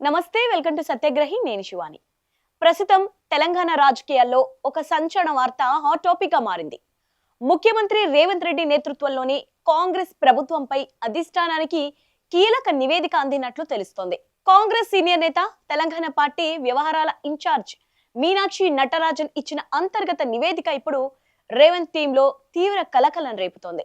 నమస్తే, welcome to సత్యగ్రహి. నేను శివాని. ప్రస్తుతం తెలంగాణ రాజకీయాల్లో ఒక సంచలన వార్త హాట్ టాపిక్ గా మారింది. ముఖ్యమంత్రి రేవంత్ రెడ్డి నేతృత్వంలోని కాంగ్రెస్ ప్రభుత్వంపై అధిష్టానానికి కీలక నివేదిక అందినట్లు తెలుస్తోంది. కాంగ్రెస్ సీనియర్ నేత, తెలంగాణ పార్టీ వ్యవహారాల ఇన్ఛార్జ్ మీనాక్షి నటరాజన్ ఇచ్చిన అంతర్గత నివేదిక ఇప్పుడు రేవంత్ టీంలో తీవ్ర కలకలం రేపుతోంది.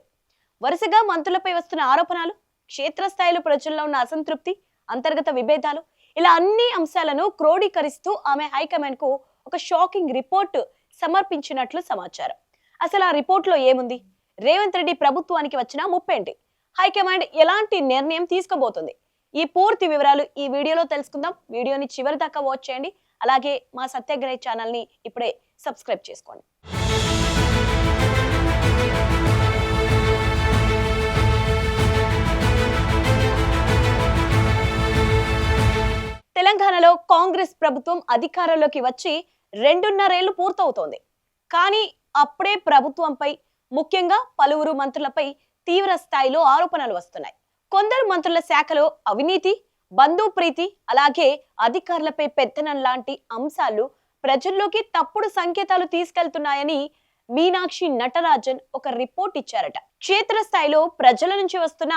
వరుసగా మంత్రులపై వస్తున్న ఆరోపణలు, క్షేత్రస్థాయిలో ప్రజల్లో ఉన్న అసంతృప్తి, అంతర్గత విభేదాలు, ఇలా అన్ని అంశాలను క్రోడీకరిస్తూ ఆమె హైకమాండ్ కు ఒక షాకింగ్ రిపోర్ట్ సమర్పించినట్లు సమాచారం. అసలు ఆ రిపోర్ట్ లో ఏముంది? రేవంత్ రెడ్డి ప్రభుత్వానికి వచ్చిన ముప్పేంటి? హైకమాండ్ ఎలాంటి నిర్ణయం తీసుకోబోతుంది? ఈ పూర్తి వివరాలు ఈ వీడియోలో తెలుసుకుందాం. వీడియోని చివరి దాకా వాచ్ చేయండి. అలాగే మా సత్యాగ్రహి ఛానల్ ని ఇప్పుడే సబ్స్క్రైబ్ చేసుకోండి. తెలంగాణలో కాంగ్రెస్ ప్రభుత్వం అధికారంలోకి వచ్చి 2.5 ఏళ్లు పూర్తవుతోంది. కానీ అప్పుడే ప్రభుత్వంపై, ముఖ్యంగా పలువురు మంత్రులపై తీవ్ర స్థాయిలో ఆరోపణలు వస్తున్నాయి. కొందరు మంత్రుల శాఖలో అవినీతి, బంధుప్రీతి, అలాగే అధికారులపై పెత్తనం లాంటి అంశాలు ప్రజల్లోకి తప్పుడు సంకేతాలు తీసుకెళ్తున్నాయని మీనాక్షి నటరాజన్ ఒక రిపోర్ట్ ఇచ్చారట. క్షేత్రస్థాయిలో ప్రజల నుంచి వస్తున్న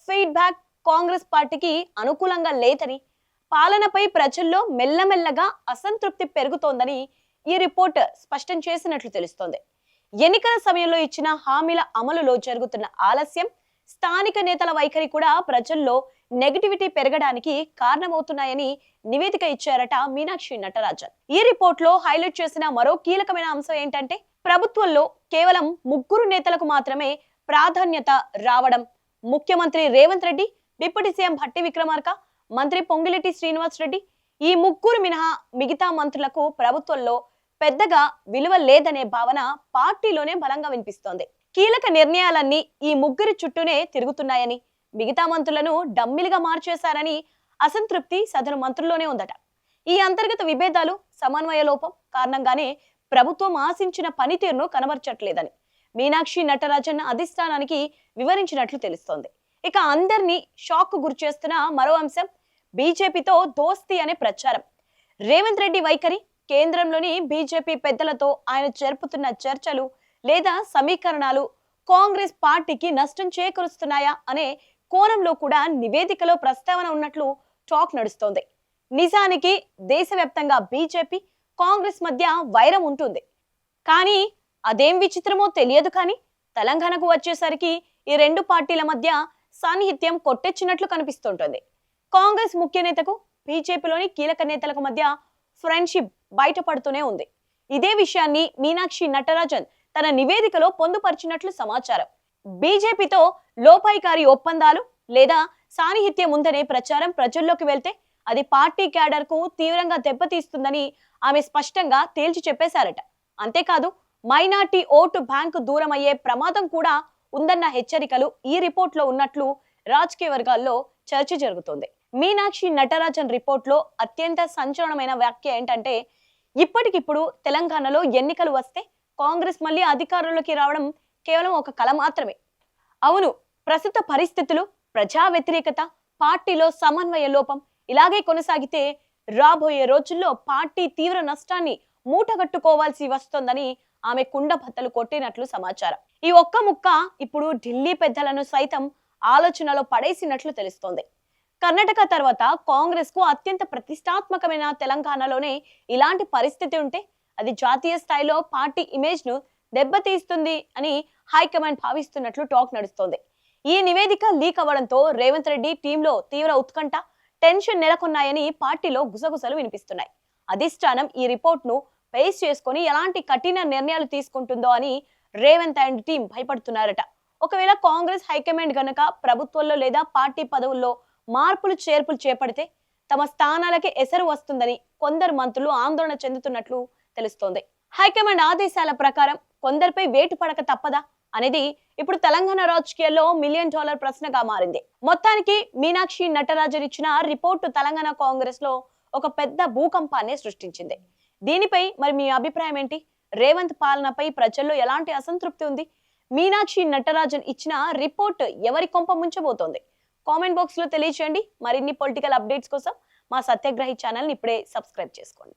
ఫీడ్బ్యాక్ కాంగ్రెస్ పార్టీకి అనుకూలంగా లేదని, పాలనపై ప్రజల్లో మెల్లమెల్లగా అసంతృప్తి పెరుగుతోందని ఈ రిపోర్ట్ స్పష్టం చేసినట్లు తెలుస్తోంది. ఎన్నికల సమయంలో ఇచ్చిన హామీల అమలులో జరుగుతున్న ఆలస్యం, స్థానిక నేతల వైఖరి కూడా ప్రజల్లో నెగటివిటీ పెరగడానికి కారణమవుతున్నాయని నివేదిక ఇచ్చారట మీనాక్షి నటరాజన్. ఈ రిపోర్ట్ లో హైలైట్ చేసిన మరో కీలకమైన అంశం ఏంటంటే, ప్రభుత్వంలో కేవలం 3 నేతలకు మాత్రమే ప్రాధాన్యత రావడం. ముఖ్యమంత్రి రేవంత్ రెడ్డి, డిప్యూటీ సీఎం భట్టి విక్రమార్క, మంత్రి పొంగిలేటి శ్రీనివాస్ రెడ్డి, ఈ 3 మినహా మిగతా మంత్రులకు ప్రభుత్వంలో పెద్దగా విలువ లేదనే భావన పార్టీలోనే బలంగా వినిపిస్తోంది. కీలక నిర్ణయాలన్నీ ఈ 3 చుట్టూనే తిరుగుతున్నాయని, మిగతా మంత్రులను డమ్మిలుగా మార్చేశారని అసంతృప్తి సదరు మంత్రుల్లోనే ఉందట. ఈ అంతర్గత విభేదాలు, సమన్వయ లోపం కారణంగానే ప్రభుత్వం ఆశించిన పనితీరును కనబర్చట్లేదని మీనాక్షి నటరాజన్ అధిష్టానానికి వివరించినట్లు తెలుస్తోంది. ఇక అందరినీ షాక్ కు గురి చేస్తున్న మరో అంశం బీజేపీతో దోస్తీ అనే ప్రచారం. రేవంత్ రెడ్డి వైఖరి, కేంద్రంలోని బీజేపీ పెద్దలతో ఆయన జరుపుతున్న చర్చలు లేదా సమీకరణాలు కాంగ్రెస్ పార్టీకి నష్టం చేకూరుస్తున్నాయా అనే కోణంలో కూడా నివేదికలో ప్రస్తావన ఉన్నట్లు టాక్ నడుస్తోంది. నిజానికి దేశవ్యాప్తంగా బీజేపీ, కాంగ్రెస్ మధ్య వైరం ఉంటుంది. కానీ అదేం విచిత్రమో తెలియదు, కానీ తెలంగాణకు వచ్చేసరికి ఈ 2 పార్టీల మధ్య సాన్నిహిత్యం కొట్టెచ్చినట్లు కనిపిస్తుంటుంది. కాంగ్రెస్ ముఖ్య నేతకు, బీజేపీలోని కీలక నేతలకు మధ్య ఫ్రెండ్షిప్ బయటపడుతూనే ఉంది. ఇదే విషయాన్ని మీనాక్షి నటరాజన్ తన నివేదికలో పొందుపరిచినట్లు సమాచారం. బీజేపీతో లోపాయికారి ఒప్పందాలు లేదా సాన్నిహిత్యం ఉందనే ప్రచారం ప్రజల్లోకి వెళ్తే అది పార్టీ క్యాడర్ కు తీవ్రంగా దెబ్బతీస్తుందని ఆమె స్పష్టంగా తేల్చి చెప్పేశారట. అంతేకాదు, మైనార్టీ ఓటు బ్యాంకు దూరం అయ్యే ప్రమాదం కూడా ఉందన్న హెచ్చరికలు ఈ రిపోర్ట్ లో ఉన్నట్లు రాజకీయ వర్గాల్లో చర్చ జరుగుతోంది. మీనాక్షి నటరాజన్ రిపోర్ట్ లో అత్యంత సంచలనమైన వ్యాఖ్య ఏంటంటే, ఇప్పటికిప్పుడు తెలంగాణలో ఎన్నికలు వస్తే కాంగ్రెస్ మళ్ళీ అధికారంలోకి రావడం కేవలం ఒక కల మాత్రమే. అవును, ప్రస్తుత పరిస్థితులు, ప్రజా వ్యతిరేకత, పార్టీలో సమన్వయ లోపం ఇలాగే కొనసాగితే రాబోయే రోజుల్లో పార్టీ తీవ్ర నష్టాన్ని మూటగట్టుకోవాల్సి వస్తోందని ఆమె కుండబద్దలు కొట్టినట్లు సమాచారం. ఈ ఒక్క ముక్క ఇప్పుడు ఢిల్లీ పెద్దలను సైతం ఆలోచనలో పడేసినట్లు తెలుస్తోంది. కర్ణాటక తర్వాత కాంగ్రెస్ కు అత్యంత ప్రతిష్టాత్మకమైన తెలంగాణలోనే ఇలాంటి పరిస్థితి ఉంటే అది జాతీయ స్థాయిలో పార్టీ ఇమేజ్ ను దెబ్బతీస్తుంది అని హైకమాండ్ భావిస్తున్నట్లు టాక్ నడుస్తోంది. ఈ నివేదిక లీక్ అవ్వడంతో రేవంత్ రెడ్డి టీంలో తీవ్ర ఉత్కంఠ, టెన్షన్ నెలకొన్నాయని పార్టీలో గుసగుసలు వినిపిస్తున్నాయి. అధిష్టానం ఈ రిపోర్ట్ ను బేస్ చేసుకుని ఎలాంటి కఠిన నిర్ణయాలు తీసుకుంటుందో అని రేవంత్ అండ్ టీం భయపడుతున్నారట. ఒకవేళ కాంగ్రెస్ హైకమాండ్ గనక ప్రభుత్వంలో లేదా పార్టీ పదవుల్లో మార్పులు చేర్పులు చేపడితే తమ స్థానాలకి ఎసరు వస్తుందని కొందరు మంత్రులు ఆందోళన చెందుతున్నట్లు తెలుస్తోంది. హైకమాండ్ ఆదేశాల ప్రకారం కొందరిపై వేటు పడక తప్పదా అనేది ఇప్పుడు తెలంగాణ రాజకీయాల్లో $1 మిలియన్ ప్రశ్నగా మారింది. మొత్తానికి మీనాక్షి నటరాజన్ ఇచ్చిన రిపోర్టు తెలంగాణ కాంగ్రెస్ లో ఒక పెద్ద భూకంపాన్ని సృష్టించింది. దీనిపై మరి మీ అభిప్రాయం ఏంటి? రేవంత్ పాలనపై ప్రజల్లో ఎలాంటి అసంతృప్తి ఉంది? మీనాక్షి నటరాజన్ ఇచ్చిన రిపోర్ట్ ఎవరి కొంప ముంచబోతోంది? కామెంట్ బాక్స్ లో తెలియజేయండి. మరిన్ని పొలిటికల్ అప్డేట్స్ కోసం మా సత్యాగ్రహి ఛానల్ని ఇప్పుడే సబ్స్క్రైబ్ చేసుకోండి.